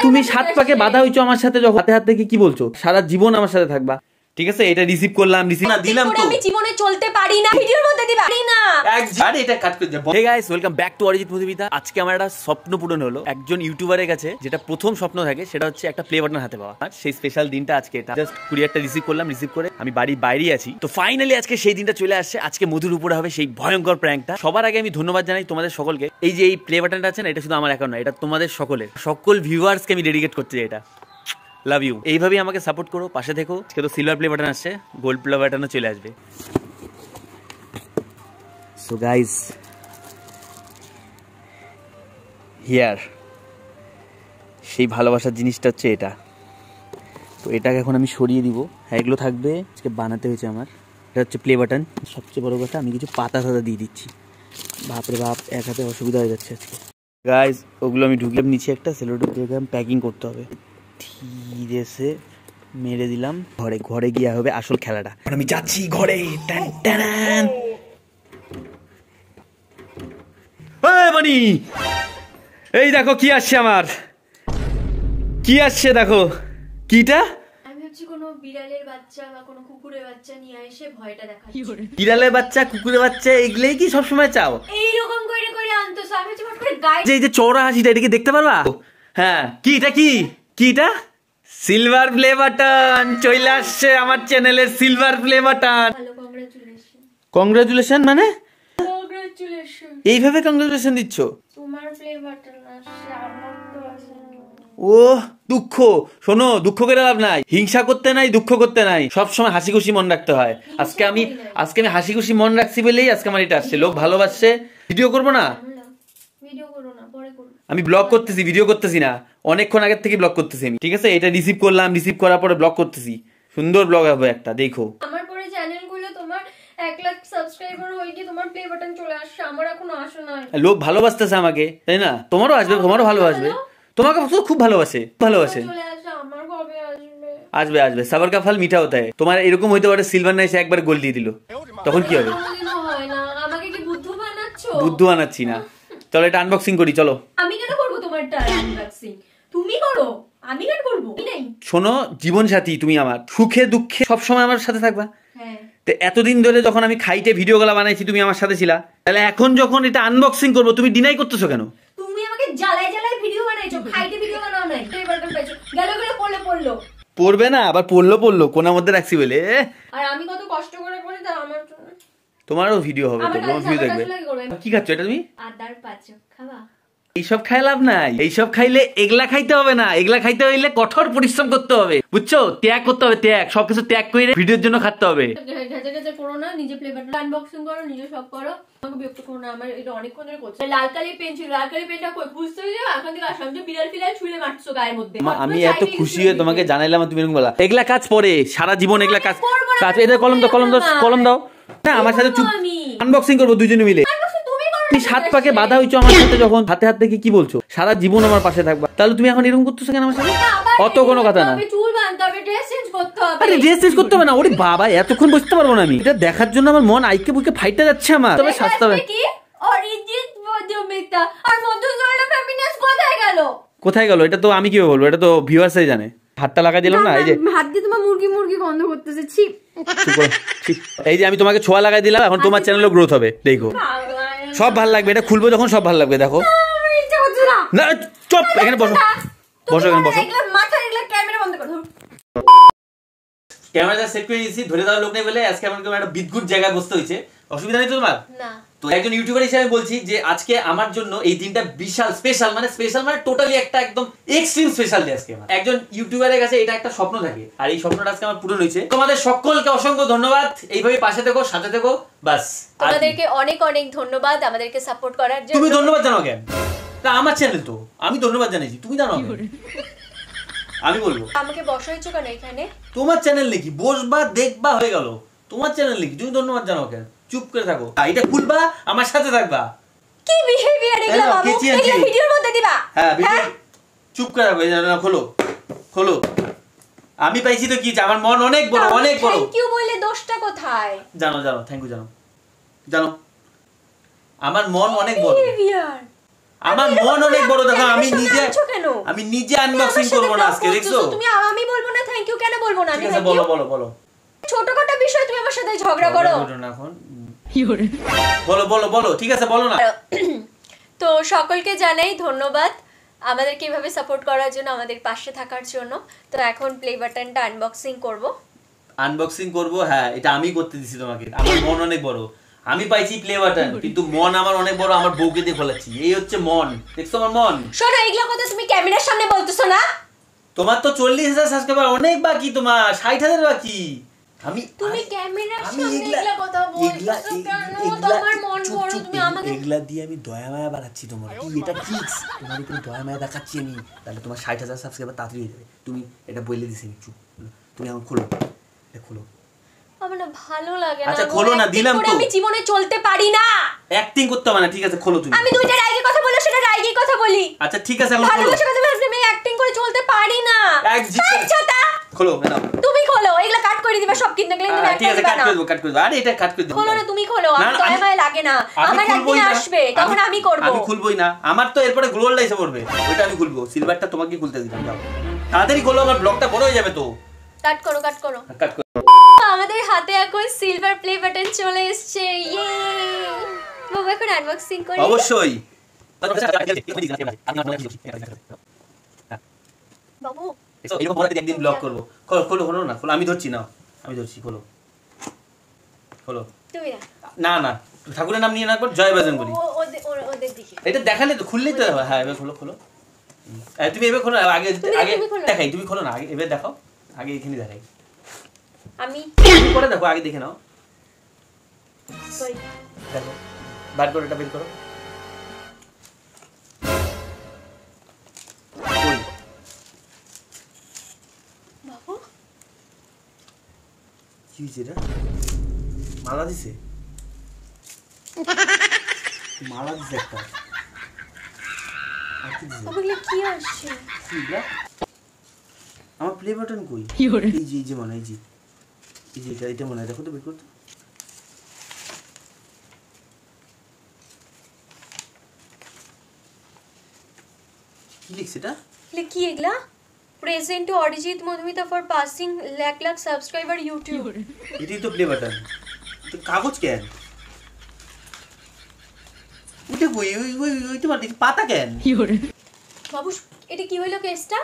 তুমি 7 পাকে বাধা হইছো আমার সাথে, যখন হাতে হাত থেকে কি বলছো সারা জীবন আমার সাথে থাকবা, ঠিক আছে? এটা রিসিভ করলাম, রিসিভ না দিলাম তো আমি জীবনে চলতে পারি না, ভিডিওর মধ্যে দিবা পারি না। আরে এটা কাট করে দাও। Hey guys, welcome back to Arijit Madhumita. আজকে আমার একটা স্বপ্ন পূরণ হলো। একজন ইউটিউবারের কাছে যেটা প্রথম স্বপ্ন থাকে সেটা হচ্ছে একটা প্লে বাটন হাতে পাওয়া। আর সেই স্পেশাল দিনটা আজকে, এটা জাস্ট কুরিয়ারটা রিসিভ করলাম, রিসিভ করে আমি বাড়ির বাইরেই আছি। তো ফাইনালি আজকে সেই দিনটা চলে আসছে। আজকে মধুর উপরে হবে সেই ভয়ঙ্কর প্র্যাঙ্কটা। সবার আগে আমি ধন্যবাদ জানাই তোমাদের সকলকে। এই যে এই প্লে বাটনটা আছে না, এটা শুধু আমার একা নয়, এটা তোমাদের সকলের, সকল ভিউয়ার্সকে আমি ডেডিকেট করতে চাই। এটা লাভ ইউ। এইভাবেই আমাকে সাপোর্ট করো, পাশে থেকো। আজকে তো সিলভার প্লে বাটন আসছে, গোল্ড প্লে বাটনও চলে আসবে। সো গাইস, হিয়ার সেই ভালোবাসার জিনিসটা হচ্ছে এটা। তো এটাকে এখন আমি সরিয়ে দিব। হ্যাঁ, এগুলো থাকবে, আজকে বানাতে হয়েছে আমার। এটা হচ্ছে প্লে বাটন। সবচেয়ে বড় কথা, আমি কিছু পাতা টাতা দিয়ে দিচ্ছি। বাপরে বাপ, এক হাতে অসুবিধা হয়ে যাচ্ছে আজকে। গাইস, ওগুলো আমি ঢুকলে নিচে একটা সেলোটেপ দিয়ে প্যাকিং করতে হবে। ধীরে সে মেরে দিলাম। ঘরে ঘরে গিয়ে হবে আসল খেলাটা। আমি যাচ্ছি ঘরে। টান টান। বানি, এই দেখো কি আসছে আমার, কি আসছে দেখো। কিটা? আমি হচ্ছে কোনো বিড়ালের বাচ্চা বা কোনো কুকুরের বাচ্চা নিয়ে এসে ভয়টা দেখাচ্ছি। বিড়ালের বাচ্চা, কুকুরের বাচ্চা, এগুলোই কি সবসময় চাও? এইরকম করে করে আনতো, আমি হচ্ছে ফট করে গায়ে এই যে চওড়া হাসিটা, এটাকে দেখতে পারবা? হ্যাঁ, কি এটা? কি এটা? সিলভার প্লে বাটন চলে আসছে আমার চ্যানেলের। Silver play button. ভালো, কংগ্রাচুলেশন। কংগ্রাচুলেশন মানে? কংগ্রাচুলেশন। এইভাবে কংগ্রাচুলেশন দিচ্ছ? তোমার প্লে বাটন আসছে, আমার তো আসে। ও দুঃখ, শোনো, দুঃখ করে লাভ নাই, হিংসা করতে নাই, দুঃখ করতে নাই, সবসময় হাসি খুশি মন রাখতে হয়। আজকে আমি হাসি খুশি মন রাখছি বলেই আজকে আমার এটা আসছে। লোক ভালোবাসছে। ভিডিও করবো না, ভিডিও করো না, পরে করো। আমি ব্লগ করতেছি, ভিডিও করতেছি না। অনেকক্ষণ আগের থেকে ব্লগ করতেছি আমি, ঠিক আছে? এটা রিসিভ করলাম, রিসিভ করার পরে ব্লগ করতেছি। সুন্দর ব্লগ হবে একটা, দেখো। আমার পরে চ্যানেলগুলো তোমার 1 লাখ সাবস্ক্রাইবার হয়ে গিয়ে তোমার প্লে বাটন চলে আসছে, আমার এখনো আসে না। লোক ভালোবাসতেছে আমাকে, তাই না? তোমারও আসবে, তোমারও ভালোবাসবে। তোমাকে খুব ভালোবাসে। চলে আসে, আমার কবে আসবে? আসবে আসবে, সবার কা ফল মিঠা হতে হয়। তোমার এরকম হইতে পারে সিলভার নাইসে একবার গোল্ড দিয়ে দিল, তখন কি হবে? কোনোদিনও হয় না। আমাকে কি বুদ্ধু বানাচ্ছো? বুদ্ধু আনাচ্ছি না। চলো এটা আনবক্সিং করি, চলো। আমি কেন করবো তোমারটা আনবক্সিং? তুমি করো, আমি কেন করবো? নাই। শোনো, জীবন সাথী তুমি আমার, সুখে দুঃখে সবসময় আমার সাথে থাকবা। হ্যাঁ। তো এতদিন ধরে যখন আমি খাইতে ভিডিও গুলা বানাইছি, তুমি আমার সাথে ছিলা, তাহলে এখন যখন এটা আনবক্সিং করবো, তুমি ডিনাই করতেছো কেন? তুমি আমাকে জ্বালায় জ্বালায় ভিডিও বানাইছো, খাইতে ভিডিও বানাও নাই। প্লে বাটন পাইছো, গেল পড়লো। পড়বে না, আবার পড়লো কোনার মধ্যে রাখছি বলে। আর আমি কত কষ্ট করে করি, তা আমার জন্য তোমারও ভিডিও হবে, তো তোমার ভিডিও দেখবে। কি খাচ্ছ এটা তুমি? আদার পাচক খাবা? এইসব খাই লাভ নাই। এইসব খাইলে এগুলা খাইতে হবে না। এগুলা খাইতে হইলে কঠোর পরিশ্রম করতে হবে, বুঝছো? ত্যাগ করতে হবে, ত্যাগ। সবকিছু ত্যাগ করে ভিডিওর জন্য খাতে হবে। ঘেঁচে করো না, নিজে প্লে বাটন আনবক্সিং করো, নিজে সব করো। আমাকে বিরক্ত করো না, আমার এটা অনেকক্ষণ ধরে করছে। লাল কালির পেন ছিল, লাল কালির পেনটা কই? বুঝতে যাও এখন থেকে আসলাম যে বিড়াল ফিড়াল ছুঁড়ে মারছো গায়ের মধ্যে। আমি এত খুশি হয়ে তোমাকে জানাইলাম, তুমি এরকম বলা। এগুলা কাজ পরে, সারা জীবন এগুলা কাজ। এটা কলম দাও না, আমার সাথে চুপ। আনবক্সিং করবো দুজনে মিলে। তুমি 7 পাকে বাধা হইছো আমার সাথে, যখন হাতে হাত থেকে কি বলছো সারা জীবন আমার পাশে থাকবা, তাহলে তুমি এখন এরকম করতেছো কেন আমার সাথে? অত কোনো কথা না। চুল বাঁধতে হবে, ড্রেস চেঞ্জ করতে হবে। আরে ড্রেস চেঞ্জ করতে হবে না। ওরে বাবা, এতক্ষণ বসতে পারবো না আমি। এটা দেখার জন্য আমার মন আইকে বুকে ফাইটে যাচ্ছে আমার। তবে শাস্তি হবে কি? অরিজিৎ মধুমিতা আর মধুজোড়া ফেমিনিস্ট কোথায় গেল? এটা তো আমি কিভাবে বলবো? এটা তো ভিউয়ার্সই জানে। হাতটা লাগা দিলাম না, এই যে হাত দিয়ে তোমার মুরগি গন্ধ করতেছে। ছি, এই যে আমি তোমাকে ছোঁয়া লাগাই দিলাম, এখন তোমার চ্যানেলও গ্রোথ হবে, দেখো। সব ভালো লাগবে, এটা খুলবো যখন সব ভালো লাগবে, দেখো। না চুপ, এখানে বসো, এখানে বসো। ক্যামেরা বন্ধ করো। ক্যামেরাটা সেট করে দিয়েছি, ধরে দেওয়ার লোক নেই বলে আজকে আমার একটা বিদঘুট জায়গায় বসতে হয়েছে। অসুবিধা নেই তো তোমার? না। তো একজন ইউটিউবার হিসেবে বলছি যে আজকে আমার জন্য এই দিনটা বিশাল স্পেশাল, মানে টোটালি একটা একদম এক্সট্রিম স্পেশাল ডে আজকে আমার। একজন ইউটিউবারের কাছে এটা একটা স্বপ্ন থাকে, আর এই স্বপ্নটা আজকে আমার পূরণ হয়েছে। তোমাদের সকলকে অসংখ্য ধন্যবাদ। এইভাবে পাশে থেকো, সাথে থেকো, বাস। তোমাদেরকে অনেক অনেক ধন্যবাদ আমাদেরকে সাপোর্ট করার জন্য। তুমি ধন্যবাদ জানাও কেন? তা আমার চ্যানেল তো, আমি ধন্যবাদ জানাইছি, তুমি জানাও কেন? আমি বলবো আমাকে বসাইছো কেন এখানে? তোমার চ্যানেল নাকি, বসবা দেখবা হয়ে গেল। তোমার চ্যানেল নাকি, তুমি ধন্যবাদ জানাও কেন? চুপ করে থাকো, এটা খুলবা, আমার সাথে থাকবা। কি বিহেভিয়ার এগুলা বাবু? এগুলা ভিডিওর মধ্যে দিবা? হ্যাঁ, ভিডিও। চুপ করে থাকো, এটা খোলো। আমি পাইছি তো কি, আমার মন অনেক বড়, অনেক বড়। থ্যাংক ইউ বললে দোষটা কোথায়? জানো, থ্যাংক ইউ জানো। আমার মন অনেক বড়। আমার মন অনেক বড়, দেখো আমি নিজে আনবক্সিং করব না আজকে, দেখছো? তুমি আমি বলবো না থ্যাংক ইউ, কেন বলবো না আমি? ঠিক আছে বলো বলো বলো। ছোটখাটো বিষয় তুমি আমার সাথে ঝগড়া করো না এখন। বলো বলো বলো, ঠিক আছে বলো না। তো সকলকে জানাই ধন্যবাদ আমাদেরকে এভাবে সাপোর্ট করার জন্য, আমাদের পাশে থাকার জন্য। তো এখন প্লে বাটনটা আনবক্সিং করব। হ্যাঁ, এটা আমি করতে দিছি তোমাকে। আমার মন অনেক বড়, আমি পাইছি প্লে বাটন, কিন্তু মন আমার অনেক বড়, আমার বউকে দিয়ে খোলাচ্ছি। এই হচ্ছে মন, দেখছো আমার মন? শোনো, এইগুলো কথা তুমি ক্যামেরার সামনে বলতেছো না। তোমার তো 40,000 সাবস্ক্রাইবার অনেক বাকি, তোমার 60,000 বাকি। তুমি ক্যামেরার সামনে এগুলা কথা বলছো কেন? তোমার মন বড়, তুমি আমাকে এগুলা দিয়ে আমি দয়া মায়া বাড়াচ্ছি তোমার। কি এটা ট্রিক্স? তোমার উপরে দয়া মায়া দেখাচ্ছি আমি, তাহলে তোমার 60,000 সাবস্ক্রাইবার তাড়াতাড়ি হয়ে যাবে। তুমি এটা বলে দিছি, চুপ। তুমি এখন খোলো, এটা খোলো। আমার না ভালো লাগে না। আচ্ছা খোলো না, দিলাম তো। আমি জীবনে চলতে পারি না, অ্যাক্টিং করতে হবে না, ঠিক আছে খোলো তুমি। আমি দুইটা রাইগে কথা বলি, সেটা রাইগে কথা বলি। আচ্ছা ঠিক আছে এখন খোলো। ভালোবাসা কথা বলি, আমি অ্যাক্টিং করে চলতে পারি না। ছাতা খোলো না, তুমি খোলো। এগুলা কাট করে দিবা সব, কিনতে গেলে তুমি ঠিক আছে কাট করে দেব। আরে এটা কাট করে দেব। খোলো না, তুমি খোলো। আমার দয়া মায়া লাগে না, আমার একদিন আসবে তখন আমি করব। আমি খুলবই না, আমার তো এরপরে গ্লোবাল এসে পড়বে, ওইটা আমি খুলবো। সিলভারটা তোমাকে খুলতে দিলাম, যাও তাড়াতাড়ি খোলো, আমার ব্লগটা বড় হয়ে যাবে তো। কাট করো কাট করো কাট করো। আমাদের হাতে এখন সিলভার প্লে বাটন চলে এসেছে, ইয়ে। বাবা এখন আনবক্সিং করি। অবশ্যই। বাবু এরকম বলাতে একদিন ব্লগ করব। খোলো খোলো খোলো না, খোলো, আমি ধরছি না, আমি ধরছি, খোলো খোলো। তুমি না না, ঠাকুরের নাম নিয়ে না কর, জয় বজরং বলি। ওদের দিকে এটা দেখালে তো, খুললেই তো। হ্যাঁ এবার খোলো খোলো। তুমি এবার খোলো, আগে আগে দেখাই। তুমি খোলো না, আগে এবার দেখাও, আগে এখানে দেখাই। আমি পরে দেখো, আগে দেখে নাও। সরি দেখো, বার করো, এটা বের করো। বাবু কি হয়েছে এটা? মালা দিছে, মালা দিছে একটা। আর কি দিছে? বাবু কি আসছে? কি এটা? আমার প্লে বাটন কই? এই যে মনে হয়, এই যে এটা মনে হয়, দেখো তো বের করো তো। কি লিখছে এটা? কি এগুলা? Present two Arijit Madhumita for passing lakh subscriber YouTube. এটাই তো প্লে বাটন। তো কাগজ কেন? ওটা কই? ওই তো পাতা কেন? বাবু এটা কি হইলো কেসটা?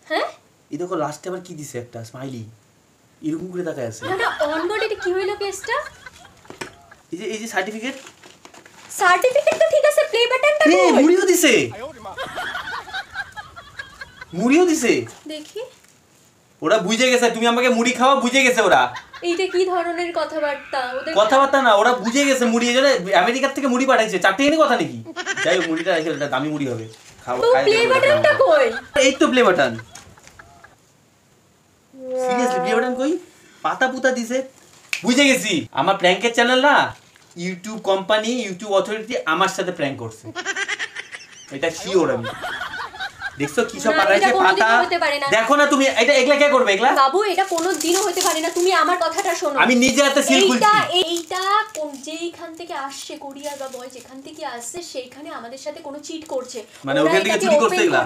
হ্যাঁ এই দেখো লাস্টে আবার কি দিছে, একটা স্মাইলি এরকম করে তাকায় আছে। না অনবোর্ড এটা কি হইলো কেসটা? এই যে সার্টিফিকেট তো ঠিক আছে, প্লে বাটনটা কই? মুড়িও দিছে, মুড়িও দিছে। দেখি ওরা বুঝে গেছে তুমি আমাকে মুড়ি খাওয়া, বুঝে গেছে ওরা। এইটা কি ধরনের কথাবার্তা? ওদের কথাবার্তা না, ওরা বুঝে গেছে মুড়ি। এই জন্য আমেরিকার থেকে মুড়ি পাঠাইছে, 4 এনে কথা নাকি? যাই হোক, মুড়িটা রেখে ওটা দামি মুড়ি হবে। খাও, প্লে বাটনটা কই? এই তো play button. Seriously play button কই? পাতা পুতা দিছে, বুঝে গেছি। আমার প্র্যাঙ্কের চ্যানেল না, ইউটিউব কোম্পানি, ইউটিউব অথরিটি আমার সাথে প্র্যাঙ্ক করছে, এটা শিওর। আমি দেখছো কি সব পাঠাইছে পাতা। দেখো না তুমি, এটা এগলা কে করবে? এগলা বাবু এটা কোনোদিনও হতে পারে না। তুমি আমার কথাটা শোনো, আমি নিজে হাতে সিল খুলছি। এইটা যেইখান থেকে আসছে, কোরিয়া বা বয় যেখান থেকে আসছে, সেইখানে আমাদের সাথে কোনো চিট করছে। মানে ওখান থেকে চুরি করতে গেলা,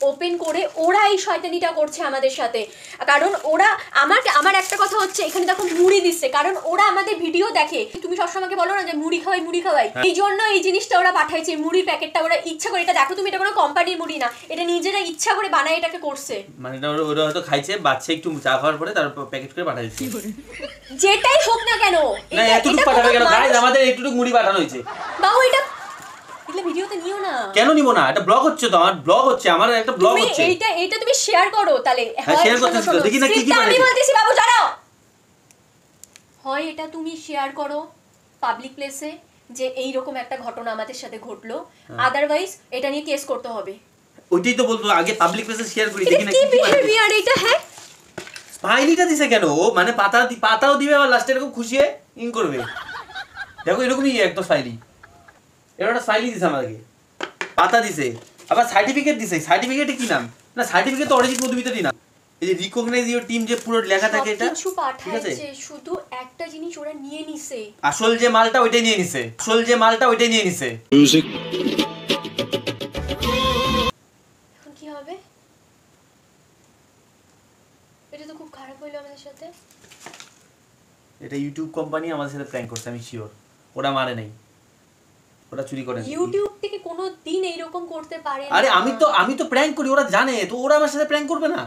ওপেন করে ওরা এই শয়তানিটা করছে আমাদের সাথে। কারণ ওরা আমার একটা কথা হচ্ছে, এখানে দেখো মুড়ি দিচ্ছে, কারণ ওরা আমাদের ভিডিও দেখে। তুমি সবসময় আমাকে বলো না যে মুড়ি খাওয়াই, এই জন্য এই জিনিসটা ওরা পাঠাইছে। মুড়ির প্যাকেটটা ওরা ইচ্ছা করে, এটা দেখো তুমি, এটা কোনো কোম্পানির মুড়ি না, এটা নিজেরা ইচ্ছা করে বানায় এটাকে করছে। মানে ওরা হয়তো খাইছে, বাচ্চা একটু চা খাওয়ার পরে তারপর প্যাকেট করে পাঠাইছে। যেটাই হোক না কেন, না এতটুকু পাঠাবে কেন? গাইস আমাদের একটুটুকু মুড়ি পাঠানো হয়েছে। বাবু এটা ভিডিওতে নিও না। কেন নিব না? এটা ব্লগ হচ্ছে তো, আমার ব্লগ হচ্ছে, আমার একটা ব্লগ হচ্ছে। এইটা তুমি শেয়ার করো তাহলে। হ্যাঁ শেয়ার করতেছি তো, দেখি না কি কি আমি বলতেছি বাবু জানো, হয় এটা তুমি শেয়ার করো পাবলিক প্লেসে যে এই রকম একটা ঘটনা আমাদের সাথে ঘটলো, আদারওয়াইজ এটা নিয়ে কেস করতে হবে। ওইটাই তো বলতো, আগে পাবলিক প্লেসে শেয়ার করি, দেখি না কি কি বিহেভিয়ার এটা। হ্যাঁ স্মাইলিটা দিছে কেন? ও মানে পাতাও দিবে, আবার লাস্টে এরকম খুশি হয়ে ইন করবে। দেখো এরকমই একদম স্মাইলি, এরকম স্মাইলি দিছে আমাদেরকে, পাতা দিছে, আবার সার্টিফিকেট দিছে। সার্টিফিকেটে কি নাম? না সার্টিফিকেট তো অরিজিৎ মধুমিতারই নাম। এই যে রিকগনাইজ ইওর টিম যে পুরো লেখা থাকে, এটা কিছু পাঠাইছে, শুধু একটা জিনিস ওরা নিয়ে নিছে। আসল যে মালটা ওইটাই নিয়ে নিছে, আসল যে মালটা ওইটাই নিয়ে নিছে। হবে? এটা তো খুব খারাপ হলো আমাদের সাথে। এটা ইউটিউব কোম্পানি আমাদের সাথে প্র্যাঙ্ক করছে, আমি শিওর। ওরা মারে নাই, ওরা চুরি করে। ইউটিউব থেকে কোনো দিন এইরকম করতে পারে না। আরে আমি তো প্র্যাঙ্ক করি, ওরা জানে তো, ওরা আমার সাথে প্র্যাঙ্ক করবে না?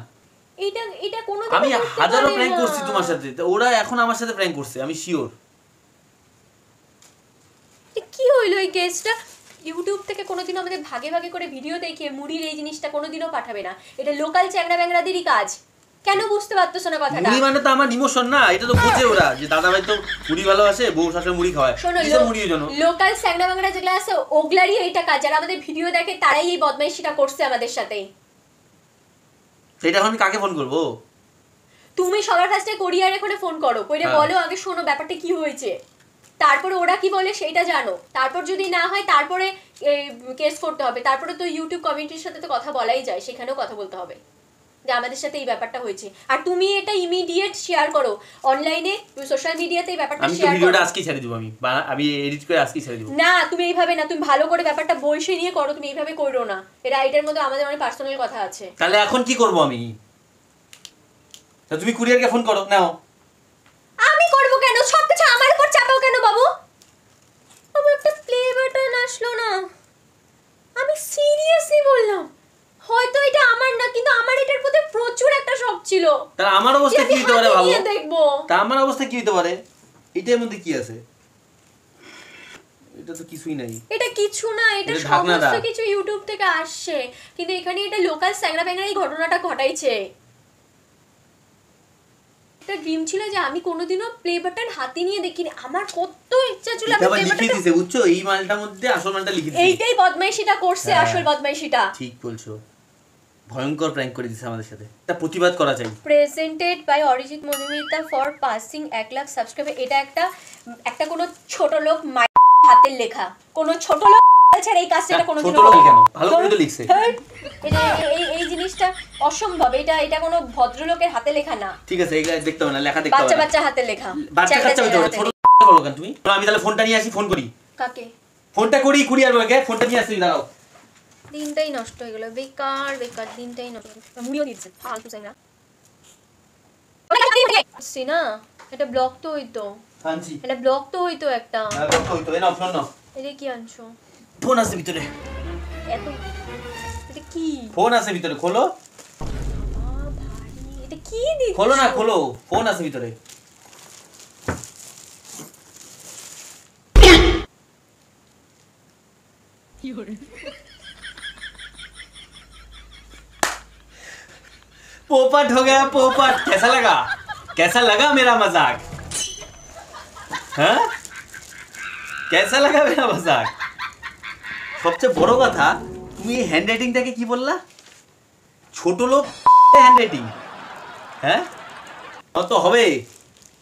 এটা কোনো আমি হাজারো প্র্যাঙ্ক করছি তোমার সাথে, ওরা এখন আমার সাথে প্র্যাঙ্ক করছে, আমি শিওর। কি হইলো এই কেসটা? ইউটিউব থেকে কোনোদিন আমাদের ভাগে ভাগে করে ভিডিও দেখিয়ে মুড়ির এই জিনিসটা কোনোদিনও পাঠাবে না। এটা লোকাল চ্যাংড়া ব্যাংড়াদেরই কাজ। কেন বুঝতে পারতেছ না কথাটা? মুড়ি মানে তো আমার ইমোশন না, এটা তো বোঝে ওরা যে দাদা ভাই তো মুড়ি ভালোবাসে, বউ শাশুড়ি মুড়ি খাওয়ায়। শোনো, লোকাল চ্যাংড়া ব্যাংড়া যেগুলো আছে ওগুলারই এইটা কাজ। যারা আমাদের ভিডিও দেখে তারাই এই বদমাইশিটা করছে আমাদের সাথে। সেটা এখন আমি কাকে ফোন করবো? তুমি সবার ফার্স্টে কোরিয়ারে করে ফোন করো, কইরে বলো আগে শোনো ব্যাপারটা কি হয়েছে, তারপরে ওরা কি বলে সেইটা জানো। তারপর যদি না হয় তারপরে কেস করতে হবে। তারপরে তো ইউটিউব কমিউনিটির সাথে তো কথা বলাই যায়, সেখানেও কথা বলতে হবে যে আমাদের সাথে এই ব্যাপারটা হয়েছে। আর তুমি এটা ইমিডিয়েট শেয়ার করো অনলাইনে, সোশ্যাল মিডিয়াতে এই ব্যাপারটা শেয়ার করো। আমি ভিডিওটা আজকে ছেড়ে দেব, আমি এডিট করে আজকে ছেড়ে দেব। না তুমি এইভাবে না, তুমি ভালো করে ব্যাপারটা বইসে নিয়ে করো, তুমি এইভাবে করো না। এটার মধ্যে আমাদের অনেক পার্সোনাল কথা আছে। তাহলে এখন কি করব আমি? তুমি কুরিয়ারকে ফোন করো নাও। আমি করব কেন? সবকিছু আমার উপর চাপাও কেন বাবু? বাবু একটা প্লে বাটন আসলো না। আমি সিরিয়াসলি বললাম, হয়তো এটা আমার না, কিন্তু আমার এটার প্রতি প্রচুর একটা শখ ছিল। তাহলে আমার অবস্থা কি হতে পারে ভাবো? দেখবো তা আমার অবস্থা কি হতে পারে? এটার মধ্যে কি আছে? এটা তো কিছুই নাই। এটা কিছু না, এটা সমস্ত কিছু ইউটিউব থেকে আসছে, কিন্তু এখানে এটা লোকাল স্যাংরা ব্যাংরা এই ঘটনাটা ঘটাইছে। একটা ড্রিম ছিল যে আমি কোনোদিনও প্লে বাটন হাতে নিয়ে দেখিনি। আমার কত ইচ্ছা ছিল আমি প্লে বাটন লিখে দিতে, বুঝছো? এই মালটার মধ্যে আসল মালটা লিখে দিতে। এইটাই বদমাইশিটা করছে, আসল বদমাইশিটা। ঠিক বলছো, ভয়ঙ্কর প্র্যাঙ্ক করে দিয়েছে আমাদের সাথে। এটা প্রতিবাদ করা চাই। Presented by Arijit Madhumita for passing 1 lakh subscriber. এটা একটা কোনো ছোট লোক হাতের লেখা, কোনো ছোট লোক ছাড়া এই কাজটা কোনোদিন ছোট লোক কেন? ভালো করে তো লিখছে। এই জিনিসটা অসম্ভব। এটা কোনো ভদ্রলোকের হাতে লেখা না। ঠিক আছে, এইটা দেখতে হবে না, লেখা দেখতে হবে না। বাচ্চা হাতে লেখা। বাচ্চা হইতে হবে, ছোট বলো কেন তুমি? আমি তাহলে ফোনটা নিয়ে আসি, ফোন করি। কাকে? ফোনটা করি কুরিয়ার বয়কে, ফোনটা নিয়ে আসি। দাঁড়াও, দিনটাই নষ্ট হয়ে গেল, বেকার দিনটাই নষ্ট। মুড়িও দিচ্ছে ফালতু চাইনা। আসছি না, এটা ব্লক তো হইতো। আনছি, এটা ব্লক তো হইতো একটা। হ্যাঁ ব্লক তো হইতো। এই নাও ফোন নাও। এটা কি আনছো? ফোন আছে ভিতরে। এটা কি? ফোন আছে ভিতরে, খোলো। ভারী, এটা কি দিচ্ছ? খোলো না, খোলো, ফোন আছে ভিতরে। पोपट हो गया पोपट। कैसा लगा मेरा मजाक? हाँ, कैसा लगा मेरा मजाक? সবচেয়ে বড় কথা, তুমি এই হ্যান্ড রাইটিংটাকে কি বললা? ছোট লোক হ্যান্ড রাইটিং? হ্যাঁ, তো হবে,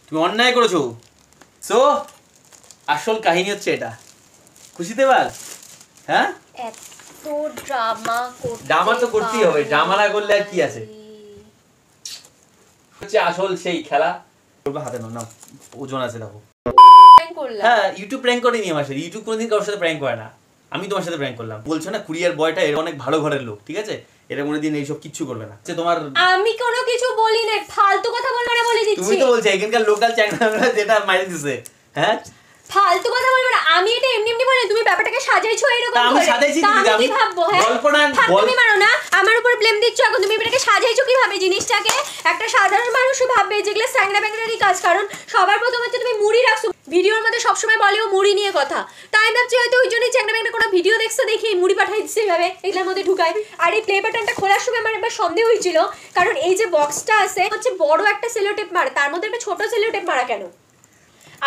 তুমি অন্যায় করেছো। সো আসল কাহিনী হচ্ছে এটা। খুশিতে এবার? হ্যাঁ, এত ড্রামা তো করতেই হবে, ড্রামা না করলে আর কি আছে? হচ্ছে আসল সেই খেলা। হাতে নাও, ওজন আছে দেখো। হ্যাঁ, ইউটিউব প্র্যাঙ্ক করেনি আমার সাথে। ইউটিউব কোনোদিন কারোর সাথে প্র্যাঙ্ক করে না। আমি তোমার সাথে প্র্যাঙ্ক করলাম। বলছো না কুরিয়ার বয়টা এর অনেক ভালো ঘরের লোক, ঠিক আছে? এটা কোনোদিন এইসব কিচ্ছু করবে না। তোমার আমি কোনো কিছু বলি না, ফালতু কথা বলবে না বলে দিচ্ছি। তুমি তো বলছো এখানকার লোকাল চ্যাংড়া যেটা মাইরে দিছে। হ্যাঁ, ফালতু কথা বলবে না। আমি এটা এমনি বলি, তুমি ব্যাপারটাকে সাজাইছো এরকম করে। আমি সাজাইছি, আমি কি ভাববো? হ্যাঁ, তুমি মারো না, আমার উপর ব্লেম দিচ্ছ এখন। তুমি এটাকে সাজাইছো কিভাবে জিনিসটাকে? একটা সাধারণ মানুষও ভাববে যেগুলো স্যাংরা ব্যাংরারই কাজ। কারণ সবার প্রথম হচ্ছে তুমি মুড়ি রাখছো ভিডিওর মধ্যে, সবসময় বলেও মুড়ি নিয়ে কথা। তাই ভাবছি হয়তো ওই জন্যই চ্যাংরা ব্যাংরা কোনো ভিডিও দেখছো দেখি মুড়ি পাঠাই দিচ্ছে এইভাবে, এগুলোর মধ্যে ঢুকায়। আর এই প্লে বাটনটা খোলার সময় আমার একবার সন্দেহ হয়েছিল, কারণ এই যে বক্সটা আছে হচ্ছে বড় একটা সেলোটেপ মারা, তার মধ্যে একটা ছোট সেলোটেপ মারা কেন?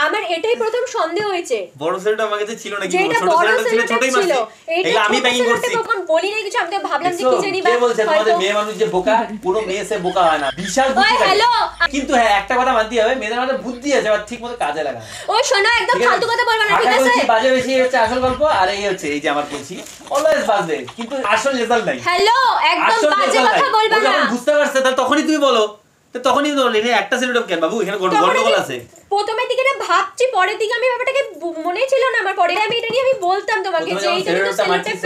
আমার এটাই প্রথম সন্দেহ হয়েছে। বড় সেলটা আমার কাছে ছিল নাকি? ছোট সেলটা ছিল, ছোটই মারছি। এগুলা আমি ব্যাংকিং করছি। তখন বলি না কিছু, আমি তো ভাবলাম যে কি জানি বা। কে বলছে তোমাদের মেয়ে মানুষ যে বোকা? পুরো মেয়ে সে বোকা হয় না, বিশাল বুদ্ধি থাকে। হ্যালো, কিন্তু হ্যাঁ, একটা কথা মানতে হবে, মেয়েদের মধ্যে বুদ্ধি আছে, আর ঠিকমতো কাজে লাগায়। ওই শোনো, একদম ফালতু কথা বলবা না, ঠিক আছে? বাজে বেশি হচ্ছে আসল গল্প, আর এই হচ্ছে এই যে আমার বলছি অলওয়েজ বাজে, কিন্তু আসল রেজাল্ট নাই। হ্যালো, একদম বাজে কথা বলবা না। যখন বুঝতে পারছে তাহলে তখনই তুমি বলো তো তখনই তো বললি একটা সেলুটেপ কেন বাবু, এখানে গন্ডগোল আছে। প্রথমের দিকে না ভাবছি, পরের দিকে আমি ব্যাপারটাকে মনে ছিল না আমার, পরে আমি এটা নিয়ে আমি বলতাম তোমাকে যে এইটা তো সেলুটেপ,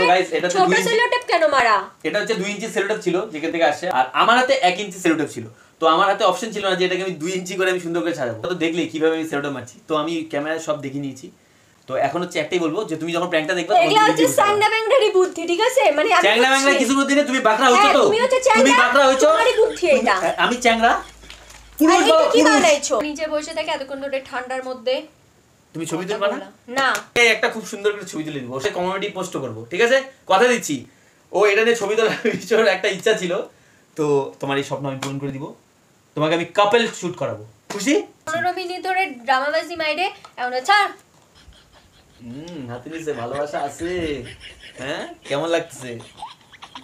ছোট সেলুটেপ কেন মারা। এটা হচ্ছে 2 ইঞ্চি সেলুটেপ ছিল যেখান থেকে আসছে, আর আমার হাতে 1 ইঞ্চি সেলুটেপ ছিল। তো আমার হাতে অপশন ছিল না যে এটাকে আমি 2 ইঞ্চি করে আমি সুন্দর করে সাজাবো। তো দেখলে কিভাবে আমি সেলুটেপ মারছি। তো আমি ক্যামেরায় সব দেখে নিয়েছি। তো এখন হচ্ছে একটাই বলবো যে তুমি যখন প্র্যাঙ্কটা দেখবে এগুলা হচ্ছে স্যাংডা ব্যাংডারি বুদ্ধি, ঠিক আছে? মানে আমি চ্যাংড়া ব্যাংড়া কিছু বুদ্ধি নেই, তুমি বাকরা হইছো। তো তুমি বাকরা হইছো, তোমারই বুদ্ধি এটা। আমি চ্যাংড়া পুরুষ বাবা কি পুরুষ। বানাইছো? নিচে বসে থাকে এতক্ষণ ধরে ঠান্ডার মধ্যে। তুমি ছবি তুলবা না? না, এই একটা খুব সুন্দর করে ছবি তুলে দিব, সে কমিউনিটি পোস্ট করব, ঠিক আছে? কথা দিচ্ছি। ও এটা নিয়ে ছবি তোলার বিষয়ে একটা ইচ্ছা ছিল, তো তোমার এই স্বপ্ন আমি পূরণ করে দিব। তোমাকে আমি কাপল শুট করাবো, খুশি? 15 মিনিট ধরে ড্রামাবাজি মাইরে এখন ছাড়। হাতে নিচে ভালোবাসা আছে। হ্যাঁ, কেমন লাগতেছে?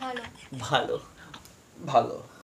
ভালো ভালো ভালো।